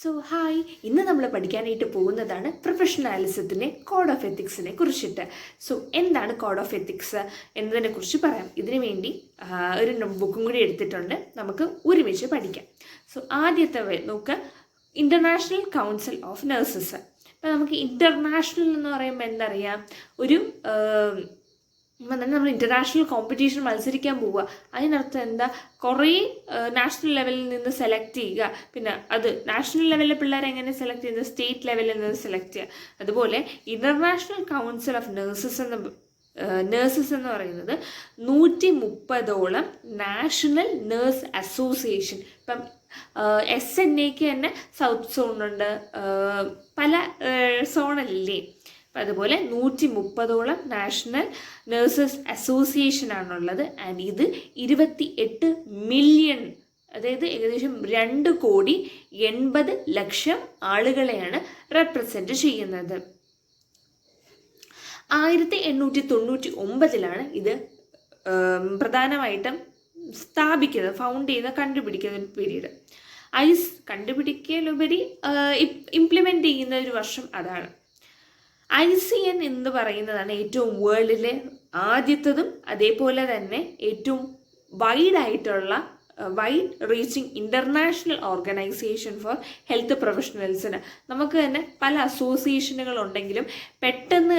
So hi, ഇന്ന് നമ്മൾ പഠിക്കാനായിട്ട് പോകുന്നതാണ് പ്രൊഫഷണാലിസത്തിൻ്റെ കോഡ് ഓഫ് എത്തിക്സിനെ കുറിച്ചിട്ട്. സോ എന്താണ് കോഡ് ഓഫ് എത്തിക്സ് എന്നതിനെ കുറിച്ച് പറയാം. ഇതിനു വേണ്ടി ഒരു ബുക്കും കൂടി എടുത്തിട്ടുണ്ട്, നമുക്ക് ഒരുമിച്ച് പഠിക്കാം. സോ ആദ്യത്തെ നോക്കുക, ഇൻ്റർനാഷണൽ കൗൺസിൽ ഓഫ് നഴ്സസ്. ഇപ്പം നമുക്ക് ഇൻ്റർനാഷണൽ എന്ന് പറയുമ്പോൾ എന്തറിയാം, ഒരു നമ്മൾ ഇൻ്റർനാഷണൽ കോമ്പറ്റീഷൻ മത്സരിക്കാൻ പോവുക. അതിനർത്ഥം എന്താ, കുറേ നാഷണൽ ലെവലിൽ നിന്ന് സെലക്ട് ചെയ്യുക. പിന്നെ അത് നാഷണൽ ലെവലിലെ പിള്ളേരെ എങ്ങനെ സെലക്ട് ചെയ്യുന്നത്, സ്റ്റേറ്റ് ലെവലിൽ നിന്ന് സെലക്ട് ചെയ്യുക. അതുപോലെ ഇൻ്റർനാഷണൽ കൗൺസിൽ ഓഫ് നഴ്സസ് എന്ന് പറയുന്നത് 130ഓളം നാഷണൽ നേഴ്സ് അസോസിയേഷൻ. ഇപ്പം SNAക്ക് തന്നെ സൗത്ത് സോണുണ്ട്, പല സോണല്ലേ. അതുപോലെ 130ഓളം നാഷണൽ നഴ്സസ് അസോസിയേഷൻ ആണുള്ളത്. ആൻഡ് ഇത് 28 മില്യൺ, അതായത് ഏകദേശം 2,80,00,000 ആളുകളെയാണ് റെപ്രസെൻറ്റ് ചെയ്യുന്നത്. 1899 ഇത് പ്രധാനമായിട്ടും സ്ഥാപിക്കുന്നത്, ഫൗണ്ട് ചെയ്ത് കണ്ടുപിടിക്കുന്ന ഒരു പീരീഡ്. കണ്ടുപിടിക്കലുപരി ഇംപ്ലിമെൻ്റ് ചെയ്യുന്ന ഒരു വർഷം അതാണ്. ICN എന്ന് പറയുന്നതാണ് ഏറ്റവും വേൾഡിലെ ആദ്യത്തതും അതേപോലെ തന്നെ ഏറ്റവും wide reaching international organisation for health പ്രൊഫഷണൽസിന്. നമുക്ക് തന്നെ പല അസോസിയേഷനുകൾ ഉണ്ടെങ്കിലും പെട്ടെന്ന്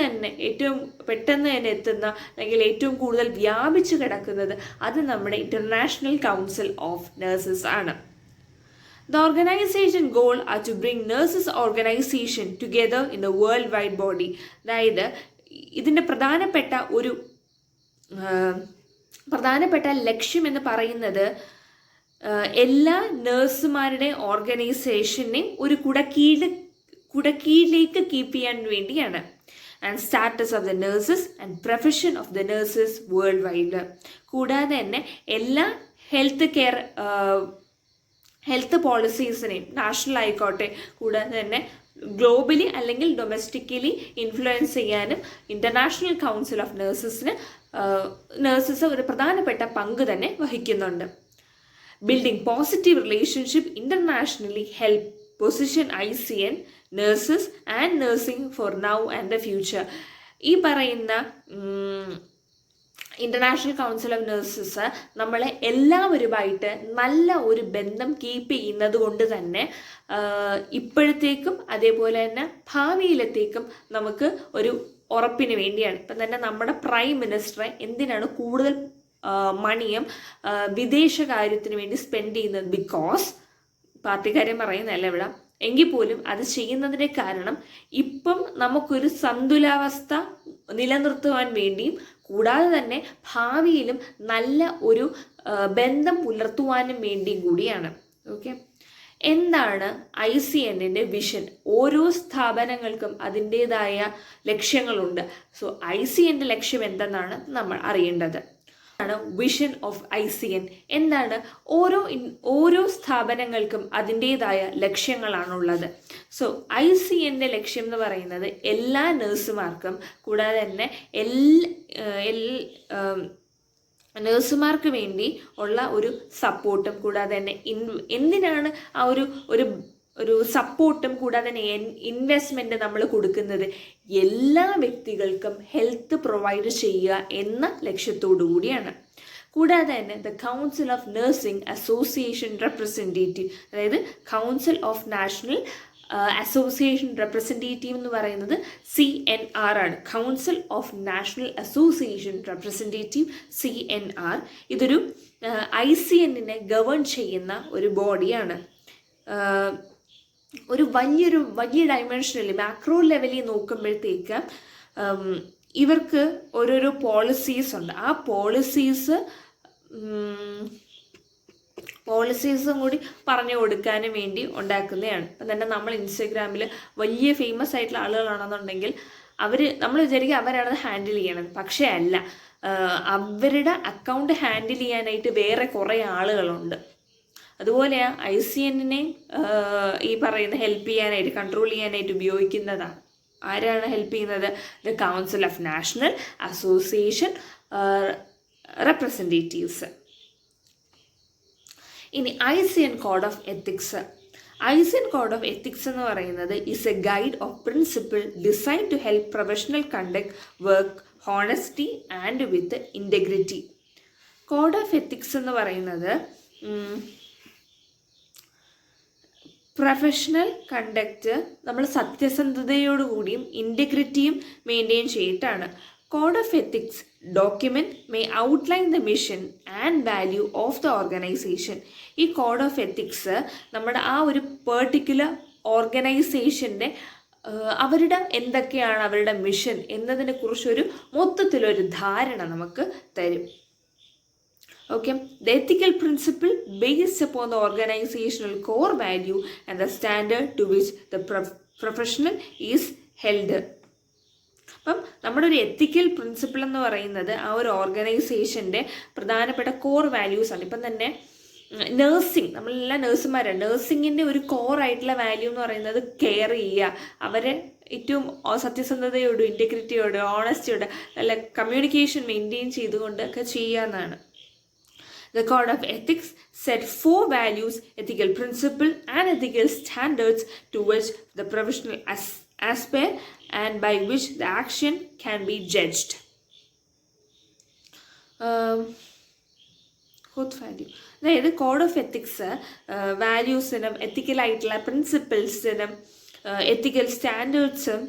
തന്നെ എത്തുന്ന അല്ലെങ്കിൽ ഏറ്റവും കൂടുതൽ വ്യാപിച്ചു കിടക്കുന്നത് അത് നമ്മുടെ ഇൻ്റർനാഷണൽ കൗൺസിൽ ഓഫ് നഴ്സസ് ആണ്. The organization goal are to bring nurses organization together in the worldwide body. അതായത് ഇതിൻ്റെ പ്രധാനപ്പെട്ട ലക്ഷ്യം എന്ന് പറയുന്നത് എല്ലാ നഴ്സുമാരുടെ ഓർഗനൈസേഷനെയും ഒരു കുടക്കീഴിലേക്ക് കീപ്പ് ചെയ്യാൻ വേണ്ടിയാണ്. And status of the nurses and profession of the nurses world wide. കൂടാതെ തന്നെ എല്ലാ ഹെൽത്ത് പോളിസീസിനെയും, നാഷണൽ ആയിക്കോട്ടെ, കൂടാതെ തന്നെ ഗ്ലോബലി അല്ലെങ്കിൽ ഡൊമസ്റ്റിക്കലി ഇൻഫ്ലുവൻസ് ചെയ്യാനും ഇൻ്റർനാഷണൽ കൗൺസിൽ ഓഫ് നഴ്സസ് ഒരു പ്രധാനപ്പെട്ട പങ്ക് തന്നെ വഹിക്കുന്നുണ്ട്. Building positive relationship internationally help position ICN nurses and nursing for now and the future. ഈ പറയുന്ന ഇൻ്റർനാഷണൽ കൗൺസിൽ ഓഫ് നഴ്സസ് നമ്മളെ എല്ലാവരുമായിട്ട് നല്ല ഒരു ബന്ധം കീപ്പ് ചെയ്യുന്നത് കൊണ്ട് തന്നെ ഇപ്പോഴത്തേക്കും അതേപോലെ തന്നെ ഭാവിയിലത്തേക്കും നമുക്ക് ഒരു ഉറപ്പിന് വേണ്ടിയാണ്. ഇപ്പം തന്നെ നമ്മുടെ പ്രൈം മിനിസ്റ്റർ എന്തിനാണ് കൂടുതൽ മണിയും വിദേശകാര്യത്തിന് വേണ്ടി സ്പെൻഡ് ചെയ്യുന്നത്? ബിക്കോസ് പാർട്ടിക്കാര്യം പറയുന്നതല്ല ഇവിടെ, എങ്കിൽ പോലും അത് ചെയ്യുന്നതിൻ്റെ കാരണം ഇപ്പം നമുക്കൊരു സന്തുലാവസ്ഥ നിലനിർത്തുവാൻ വേണ്ടിയും കൂടാതെ തന്നെ ഭാവിയിലും നല്ല ഒരു ബന്ധം പുലർത്തുവാനും വേണ്ടിയും കൂടിയാണ്. ഓക്കെ, എന്താണ് ICNൻ്റെ വിഷൻ? ഓരോ സ്ഥാപനങ്ങൾക്കും അതിൻ്റേതായ ലക്ഷ്യങ്ങളുണ്ട്. സോ ICNൻ്റെ ലക്ഷ്യം എന്തെന്നാണ് നമ്മൾ അറിയേണ്ടത്. വിഷൻ ഓഫ് ICN എന്താണ്? ഓരോ സ്ഥാപനങ്ങൾക്കും അതിൻ്റേതായ ലക്ഷ്യങ്ങളാണുള്ളത്. സോ ICNൻ്റെ ലക്ഷ്യം എന്ന് പറയുന്നത് എല്ലാ നഴ്സുമാർക്കും കൂടാതെ തന്നെ നഴ്സുമാർക്ക് വേണ്ടി ഉള്ള ഒരു സപ്പോർട്ടും കൂടാതെ തന്നെ എന്തിനാണ് ആ ഒരു സപ്പോർട്ടും കൂടാതെ തന്നെ ഇൻവെസ്റ്റ്മെൻറ്റ് നമ്മൾ കൊടുക്കുന്നത്? എല്ലാ വ്യക്തികൾക്കും ഹെൽത്ത് പ്രൊവൈഡ് ചെയ്യുക എന്ന ലക്ഷ്യത്തോടു കൂടിയാണ്. കൂടാതെ തന്നെ the council of nursing association representative, അതായത് council of national association representative എന്ന് പറയുന്നത് CNR ആണ്. Council of national association representative CNR. ഇതൊരു ICNനെ ഗവേൺ ചെയ്യുന്ന ഒരു ബോഡിയാണ്. ഒരു വലിയ ഡയമെൻഷനിൽ മാക്രോ ലെവലിൽ നോക്കുമ്പോഴത്തേക്ക് ഇവർക്ക് ഓരോരോ പോളിസീസ് ഉണ്ട്. ആ പോളിസീസും കൂടി പറഞ്ഞു കൊടുക്കാനും വേണ്ടി ഉണ്ടാക്കുന്നതാണ്. അപ്പം തന്നെ നമ്മൾ ഇൻസ്റ്റഗ്രാമിൽ വലിയ ഫേമസ് ആയിട്ടുള്ള ആളുകളാണെന്നുണ്ടെങ്കിൽ നമ്മൾ വിചാരിക്കുക അവരാണത് ഹാൻഡിൽ ചെയ്യണത്. പക്ഷേ അല്ല, അവരുടെ അക്കൗണ്ട് ഹാൻഡിൽ ചെയ്യാനായിട്ട് വേറെ കുറേ ആളുകളുണ്ട്. അതുപോലെ ICNനെ ഈ പറയുന്ന ഹെൽപ്പ് ചെയ്യാനായിട്ട്, കൺട്രോൾ ചെയ്യാനായിട്ട് ഉപയോഗിക്കുന്നതാണ്. ആരാണ് ഹെൽപ്പ് ചെയ്യുന്നത്? The council of national association representatives. ഇനി ICN code of ethics. ICN code of ethics എന്ന് പറയുന്നത് is a guide of principle design to help professional conduct work honesty and with integrity. Code of ethics എന്ന് പറയുന്നത് professional conduct നമ്മൾ സത്യസന്ധതയോടുകൂടിയും ഇൻറ്റഗ്രിറ്റിയും maintain ചെയ്തിട്ടാണ്. Code of ethics document may outline the mission and value of the organisation. ഈ code of ethics നമ്മുടെ ആ ഒരു പെർട്ടിക്കുലർ ഓർഗനൈസേഷൻ്റെ അവരുടെ എന്തൊക്കെയാണ് അവരുടെ മിഷൻ എന്നതിനെക്കുറിച്ചൊരു മൊത്തത്തിലൊരു ധാരണ നമുക്ക് തരും. Okay, the ethical principle based upon the organizational core value and the standard to which the professional is held. അപ്പം നമ്മുടെ ഒരു എത്തിക്കൽ പ്രിൻസിപ്പിൾ എന്ന് പറയുന്നത് ആ ഒരു ഓർഗനൈസേഷൻ്റെ പ്രധാനപ്പെട്ട കോർ വാല്യൂസ് ആണ്. ഇപ്പം തന്നെ നേഴ്സിംഗ്, നമ്മളെല്ലാം നേഴ്സുമാരാണ്. നേഴ്സിങ്ങിൻ്റെ ഒരു കോറായിട്ടുള്ള വാല്യൂ എന്ന് പറയുന്നത് കെയർ ചെയ്യുക, അവരെ ഏറ്റവും സത്യസന്ധതയോടും ഇൻറ്റഗ്രിറ്റിയോടും ഓണസ്റ്റിയോടും നല്ല കമ്മ്യൂണിക്കേഷൻ മെയിൻറ്റെയിൻ ചെയ്തുകൊണ്ട് ഒക്കെ ചെയ്യുക എന്നാണ്. The Code of Ethics set 4 values, ethical principle and ethical standards to which the professional aspire and by which the action can be judged. Fourth value. അതായത് കോഡ് ഓഫ് എത്തിക്സ് വാല്യൂസിനും എത്തിക്കലായിട്ടുള്ള പ്രിൻസിപ്പിൾസിനും ethical സ്റ്റാൻഡേർഡ്സും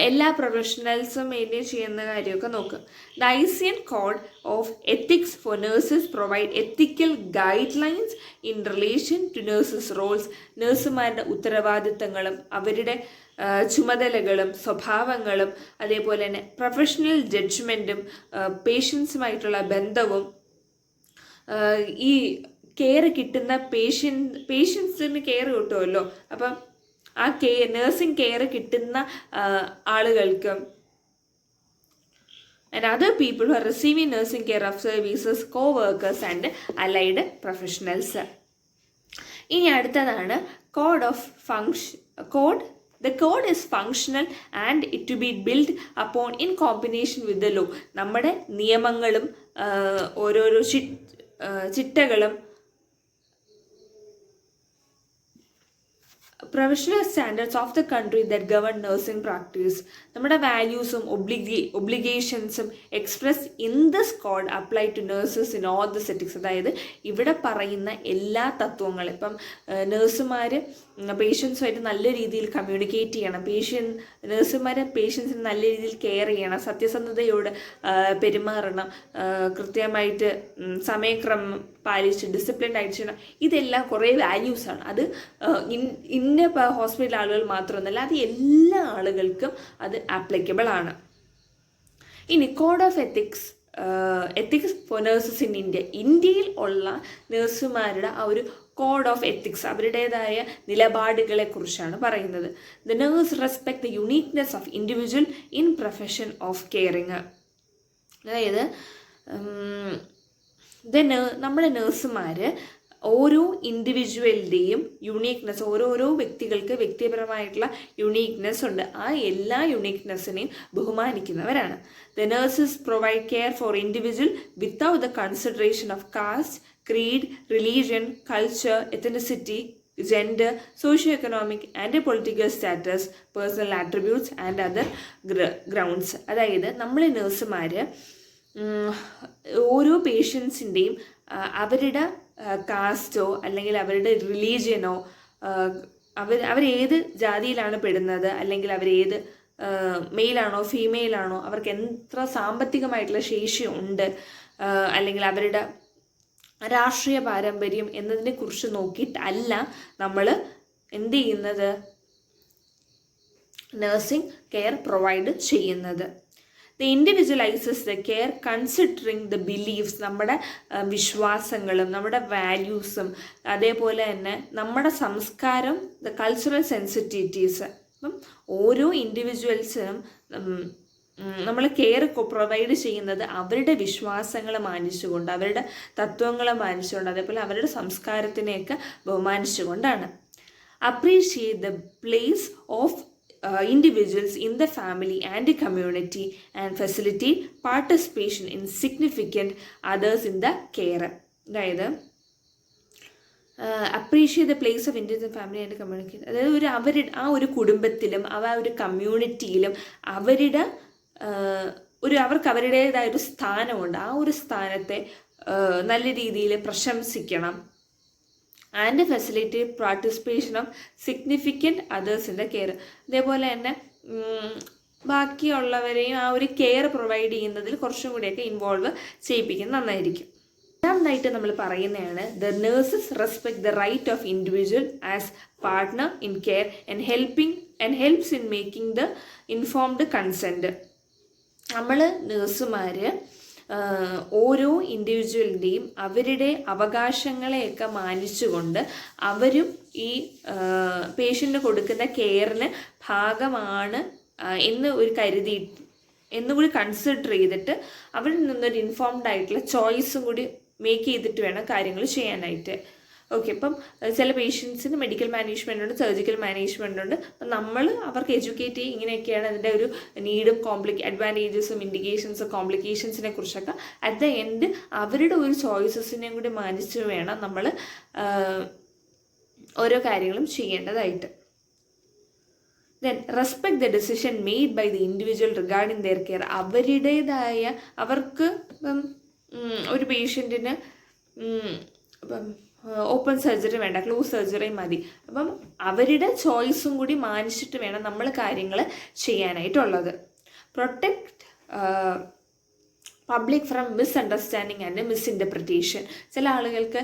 എല്ലാ പ്രൊഫഷണൽസും മെയിൻറ്റെയിൻ ചെയ്യുന്ന കാര്യമൊക്കെ നോക്കുക. The ICN code of ethics for nurses provide ethical guidelines in relation to nurses roles. നഴ്സുമാരുടെ ഉത്തരവാദിത്തങ്ങളും അവരുടെ ചുമതലകളും സ്വഭാവങ്ങളും അതേപോലെ തന്നെ പ്രൊഫഷണൽ ജഡ്ജ്മെൻറ്റും പേഷ്യൻസുമായിട്ടുള്ള ബന്ധവും ഈ കെയർ കിട്ടുന്ന പേഷ്യൻസിന് കെയർ കിട്ടുമല്ലോ, അപ്പം ആ നഴ്സിംഗ് കെയർ കിട്ടുന്ന ആളുകൾക്കും and other people who are receiving nursing care of services, co-workers and allied professionals. ഇനി അടുത്തതാണ് code of code. The code is functional and it to be built upon in combination with the law. നമ്മുടെ നിയമങ്ങളും ഓരോരോ ചിട്ടകളും professional standards of the country that govern nursing practice. നമ്മുടെ വാല്യൂസും ഒബ്ലിഗേഷൻസും express in this code apply to nurses in all the settings. അതായത് ഇവിടെ പറയുന്ന എല്ലാ തത്വങ്ങളും, ഇപ്പം നഴ്സുമാർ പേഷ്യൻസുമായിട്ട് നല്ല രീതിയിൽ കമ്മ്യൂണിക്കേറ്റ് ചെയ്യണം, നഴ്സുമാർ പേഷ്യൻസിന് നല്ല രീതിയിൽ കെയർ ചെയ്യണം, സത്യസന്ധതയോട് പെരുമാറണം, കൃത്യമായിട്ട് സമയക്രമം പാലിച്ച് ഡിസിപ്ലിൻ ആയിട്ട് ചെയ്യണം. ഇതെല്ലാം കുറേ വാല്യൂസാണ്. അത് ഇന്ന ഹോസ്പിറ്റൽ ആളുകൾ മാത്രമൊന്നുമല്ല, അത് എല്ലാ ആളുകൾക്കും അത് ആപ്ലിക്കബിൾ ആണ്. ഇനി code of ethics for nurses in India. ഇന്ത്യയിൽ ഉള്ള നഴ്സുമാരുടെ ആ ഒരു കോഡ് ഓഫ് എത്തിക്സ്, അവരുടേതായ നിലപാടുകളെ കുറിച്ചാണ് പറയുന്നത്. The nurse respect the uniqueness of individual in profession of caring. അതായത് നമ്മുടെ നഴ്സുമാർ ഓരോ ഇൻഡിവിജ്വലിൻ്റെയും യുണീക്നെസ്, ഓരോരോ വ്യക്തികൾക്ക് വ്യക്തിപരമായിട്ടുള്ള യുണീക്നെസ് ഉണ്ട്. ആ എല്ലാ യുണീക്നെസ്സിനെയും ബഹുമാനിക്കുന്നവരാണ്. The nurses provide care for individual without the consideration of caste, creed, religion, culture, ethnicity, gender, socio-economic and political status, personal attributes and other grounds. അതായത് നമ്മൾ നഴ്സുമാർ ഓരോ പേഷ്യൻസിൻ്റെയും അവരുടെ കാസ്റ്റോ അല്ലെങ്കിൽ അവരുടെ റിലീജിയനോ അവരേത് ജാതിയിലാണ് പെടുന്നത്, അല്ലെങ്കിൽ അവരേത് മെയിലാണോ ഫീമെയിലാണോ, അവർക്ക് എത്ര സാമ്പത്തികമായിട്ടുള്ള ശേഷി ഉണ്ട്, അല്ലെങ്കിൽ അവരുടെ രാഷ്ട്രീയ പാരമ്പര്യം എന്നതിനെ കുറിച്ച് നോക്കിയിട്ടല്ല നമ്മൾ എന്ത് ചെയ്യുന്നത്, നഴ്സിംഗ് കെയർ പ്രൊവൈഡ് ചെയ്യുന്നത്. The individualises the care considering the beliefs, നമ്മുടെ വിശ്വാസങ്ങളും നമ്മുടെ വാല്യൂസും അതേപോലെ തന്നെ നമ്മുടെ സംസ്കാരം, ദ കൾച്ചറൽ സെൻസിറ്റിവിറ്റീസ്. അപ്പം ഓരോ ഇൻഡിവിജ്വൽസിനും നമ്മൾ കെയർ പ്രൊവൈഡ് ചെയ്യുന്നത് അവരുടെ വിശ്വാസങ്ങൾ മാനിച്ചുകൊണ്ട്, അവരുടെ തത്വങ്ങൾ മാനിച്ചുകൊണ്ട്, അതേപോലെ അവരുടെ സംസ്കാരത്തിനെയൊക്കെ ബഹുമാനിച്ചുകൊണ്ടാണ്. Appreciate the place of individuals in the family and the community and facilitate participation in significant others in the care. അതായത് appreciate the place of Indian family and community. അതായത് അവരുടെ ആ ഒരു കുടുംബത്തിലും ആ ഒരു കമ്മ്യൂണിറ്റിയിലും അവർക്ക് അവരുടേതായ ഒരു സ്ഥാനമുണ്ട്. ആ ഒരു സ്ഥാനത്തെ നല്ല രീതിയിൽ പ്രശംസിക്കണം. And facilitate participation of significant others in the care. അതേപോലെ തന്നെ ബാക്കിയുള്ളവരെയും ആ ഒരു കെയർ പ്രൊവൈഡ് ചെയ്യുന്നതിൽ കുറച്ചും കൂടിയൊക്കെ ഇൻവോൾവ് ചെയ്യിപ്പിക്കുന്നത് നന്നായിരിക്കും. രണ്ടാമതായിട്ട് നമ്മൾ പറയുന്നതാണ് the nurses respect the right of individual as partner in care and helps in making the informed consent. നമ്മൾ നേഴ്സുമാർ ഓരോ ഇൻഡിവിജ്വലിൻ്റെയും അവരുടെ അവകാശങ്ങളെയൊക്കെ മാനിച്ചുകൊണ്ട് അവരും ഈ പേഷ്യൻറ്റിന് കൊടുക്കുന്ന കെയറിന് ഭാഗമാണ് എന്നുകൂടി കൺസിഡർ ചെയ്തിട്ട് അവരിൽ നിന്നൊരു ഇൻഫോംഡ് ആയിട്ടുള്ള ചോയ്സും കൂടി മേക്ക് ചെയ്തിട്ട് വേണം കാര്യങ്ങൾ ചെയ്യാനായിട്ട്. ഓക്കെ, അപ്പം ചില പേഷ്യൻസിന് മെഡിക്കൽ മാനേജ്മെൻ്റ് ഉണ്ട്, സർജിക്കൽ മാനേജ്മെൻ്റ് ഉണ്ട്. അപ്പം നമ്മൾ അവർക്ക് എഡ്യൂക്കേറ്റ് ചെയ്യും ഇങ്ങനെയൊക്കെയാണ് അതിൻ്റെ ഒരു നീഡും അഡ്വാൻറ്റേജസും ഇൻഡിക്കേഷൻസും കോംപ്ലിക്കേഷൻസിനെ കുറിച്ചൊക്കെ അറ്റ് ദ എൻഡ് അവരുടെ ഒരു ചോയ്സസിനെയും കൂടി മാനിച്ച് വേണം നമ്മൾ ഓരോ കാര്യങ്ങളും ചെയ്യേണ്ടതായിട്ട്. Then respect the decision made by the individual regarding their care. അവർക്ക് ഒരു പേഷ്യൻറ്റിന് ഇപ്പം ഓപ്പൺ സർജറി വേണ്ട, ക്ലോസ് സർജറി മതി. അപ്പം അവരുടെ ചോയ്സും കൂടി മാനിച്ചിട്ട് വേണം നമ്മൾ കാര്യങ്ങൾ ചെയ്യാനായിട്ടുള്ളത്. Protect public from misunderstanding and misinterpretation. ചില ആളുകൾക്ക്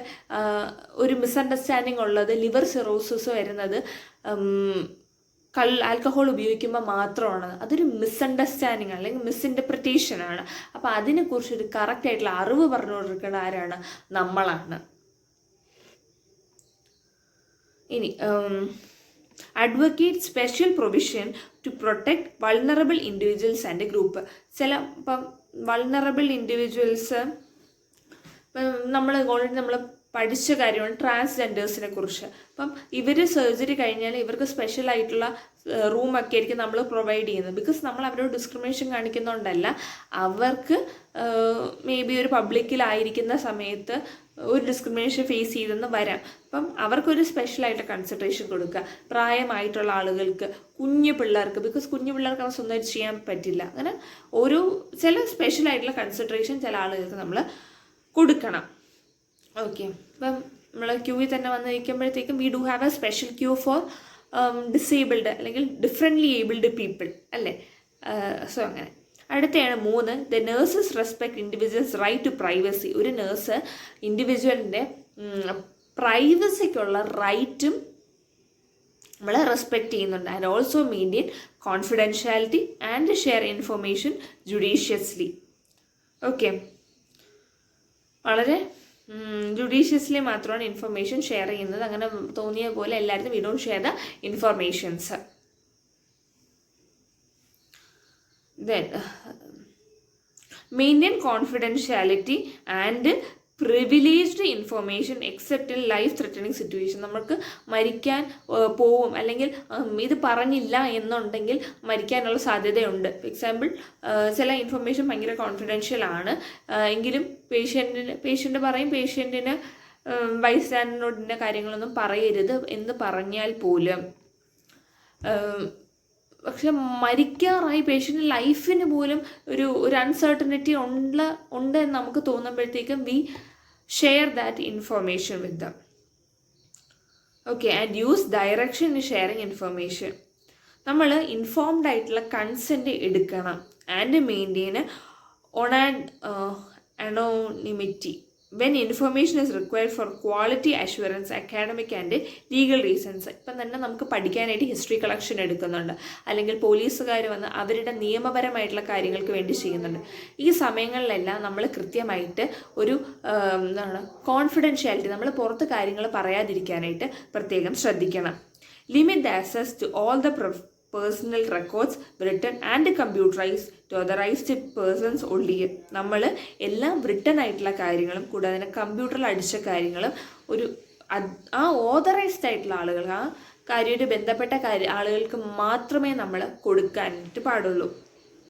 ഒരു മിസ്അണ്ടർസ്റ്റാൻഡിങ് ഉള്ളത് ലിവർ സിറോസിസ് വരുന്നത് ആൽക്കഹോൾ ഉപയോഗിക്കുമ്പോൾ മാത്രമാണ്. അതൊരു മിസ്അണ്ടർസ്റ്റാൻഡിങ് അല്ലെങ്കിൽ മിസ്ഇൻ്റർപ്രിറ്റേഷൻ ആണ്. അപ്പോൾ അതിനെക്കുറിച്ചൊരു കറക്റ്റായിട്ടുള്ള അറിവ് പറഞ്ഞു കൊടുക്കേണ്ട ആരാണ്? നമ്മളാണ്. ഇനി advocate special provision to protect vulnerable individuals and group. ഇപ്പം വൾണറബിൾ ഇൻഡിവിജ്വൽസ് നമ്മൾ ഓൾറെഡി നമ്മൾ പഠിച്ച കാര്യമാണ് ട്രാൻസ്ജെൻഡേഴ്സിനെ കുറിച്ച്. അപ്പം ഇവർ സർജറി കഴിഞ്ഞാൽ ഇവർക്ക് സ്പെഷ്യൽ ആയിട്ടുള്ള റൂമൊക്കെ ആയിരിക്കും നമ്മൾ പ്രൊവൈഡ് ചെയ്യുന്നത്. ബിക്കോസ് നമ്മൾ അവരോട് ഡിസ്ക്രിമിനേഷൻ കാണിക്കുന്നതുകൊണ്ടല്ല, അവർക്ക് മേ ബി ഒരു പബ്ലിക്കിലായിരിക്കുന്ന സമയത്ത് ഒരു ഡിസ്ക്രിമിനേഷൻ ഫേസ് ചെയ്തെന്ന് വരാം. അപ്പം അവർക്കൊരു സ്പെഷ്യലായിട്ട് കൺസിഡറേഷൻ കൊടുക്കുക. പ്രായമായിട്ടുള്ള ആളുകൾക്ക്, കുഞ്ഞു പിള്ളേർക്ക്, ബിക്കോസ് കുഞ്ഞു പിള്ളേർക്ക് അവർ സ്വന്തമായിട്ട് ചെയ്യാൻ പറ്റില്ല. അങ്ങനെ ചില സ്പെഷ്യലായിട്ടുള്ള കൺസിഡറേഷൻ ചില ആളുകൾക്ക് നമ്മൾ കൊടുക്കണം. ഓക്കെ, അപ്പം നമ്മൾ ക്യൂവിൽ തന്നെ വന്ന് നിൽക്കുമ്പോഴത്തേക്കും we do have a special queue for disabled അല്ലെങ്കിൽ ഡിഫറെൻ്റ്ലി ഏബിൾഡ് പീപ്പിൾ അല്ലേ. സോ അങ്ങനെ. അടുത്തയാണ് 3, the nurses respect individuals right to privacy. ഒരു നേഴ്സ് ഇൻഡിവിജ്വലിൻ്റെ പ്രൈവസിക്കുള്ള റൈറ്റും നമ്മൾ റെസ്പെക്റ്റ് ചെയ്യുന്നുണ്ട്. And also maintain confidentiality and share information judiciously. Okay, വളരെ ജുഡീഷ്യസ്ലി മാത്രമാണ് ഇൻഫർമേഷൻ ഷെയർ ചെയ്യുന്നത്. അങ്ങനെ തോന്നിയ പോലെ എല്ലാവരും we don't share the informations. Then maintain confidentiality and privileged information except in life threatening situation. നമുക്ക് മരിക്കാൻ പോവും അല്ലെങ്കിൽ ഇത് പറഞ്ഞില്ല എന്നുണ്ടെങ്കിൽ മരിക്കാനുള്ള സാധ്യതയുണ്ട്. ഫോർ എക്സാമ്പിൾ ചില ഇൻഫർമേഷൻ ഭയങ്കര കോൺഫിഡൻഷ്യൽ ആണ് എങ്കിലും പേഷ്യൻ്റ് പറയും പേഷ്യൻറ്റിന് ബൈസ്റ്റാൻഡറിനോട് ഇന്ന കാര്യങ്ങളൊന്നും പറയരുത് എന്ന് പറഞ്ഞാൽ പോലും പക്ഷെ മരിക്കാറായി പേഷ്യൻ്റ് ലൈഫിന് പോലും ഒരു അൺസർട്ടനിറ്റി ഉണ്ട് എന്ന് നമുക്ക് തോന്നുമ്പോഴത്തേക്കും we share that information with them. Okay, and use direction in sharing information. നമ്മൾ ഇൻഫോംഡ് ആയിട്ടുള്ള കൺസെൻറ്റ് എടുക്കണം. And maintain anonymity when information is required for quality assurance, academic and legal reasons. ഇപ്പം തന്നെ നമുക്ക് പഠിക്കാനായിട്ട് ഹിസ്റ്ററി കളക്ഷൻ എടുക്കുന്നുണ്ട്, അല്ലെങ്കിൽ പോലീസുകാർ വന്ന് അവരുടെ നിയമപരമായിട്ടുള്ള കാര്യങ്ങൾക്ക് വേണ്ടി ചെയ്യുന്നുണ്ട്. ഈ സമയങ്ങളിലെല്ലാം നമ്മൾ കൃത്യമായിട്ട് ഒരു കോൺഫിഡൻഷ്യാലിറ്റി, നമ്മൾ പുറത്ത് കാര്യങ്ങൾ പറയാതിരിക്കാനായിട്ട് പ്രത്യേകം ശ്രദ്ധിക്കണം. Limit the access to all the personal records written and computerised to authorised persons only. നമ്മൾ എല്ലാം written ആയിട്ടുള്ള കാര്യങ്ങളും കൂടാതെ കമ്പ്യൂട്ടറിൽ അടിച്ച കാര്യങ്ങളും ആ ഓതറൈസ്ഡ് ആയിട്ടുള്ള ആളുകൾ, ആ കാര്യമായിട്ട് ബന്ധപ്പെട്ട ആളുകൾക്ക് മാത്രമേ നമ്മൾ കൊടുക്കാനായിട്ട് പാടുള്ളൂ.